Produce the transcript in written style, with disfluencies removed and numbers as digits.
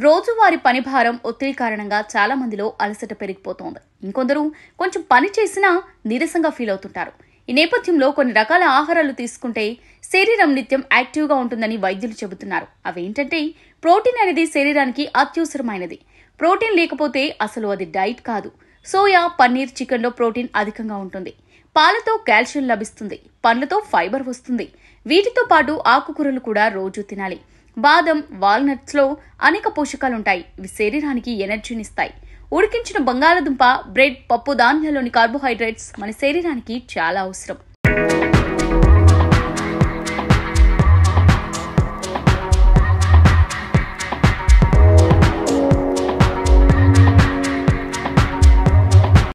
రోజువారీ పని భారం, ఒత్తిడి కారణంగా చాలా మందిలో అలసట పెరిగిపోతోంది. ఇంకొందరు కొంచెం పని చేసినా నీరసంగా ఫీల్ అవుతుంటారు. ఈ నేపథ్యంలో కొన్ని రకాల ఆహారాలు తీసుకుంటే శరీరం నిత్యం యాక్టివ్గా ఉంటుందని వైద్యులు చెబుతున్నారు. అవేంటంటే, ప్రోటీన్ అనేది శరీరానికి అత్యవసరమైనది. ప్రోటీన్ లేకపోతే అసలు అది డైట్ కాదు. సోయా, పన్నీర్, చికెన్లో ప్రోటీన్ అధికంగా ఉంటుంది. పాలతో కాల్షియం లభిస్తుంది. పండ్లతో ఫైబర్ వస్తుంది. వీటితో పాటు ఆకుకూరలు కూడా రోజు తినాలి. బాదం, వాల్నట్స్లో అనేక పోషకాలుంటాయి. ఇవి శరీరానికి ఎనర్జీనిస్తాయి. ఉడికించిన బంగాళదుంప, బ్రెడ్, పప్పు ధాన్యాల్లోని కార్బోహైడ్రేట్స్ మన శరీరానికి చాలా అవసరం.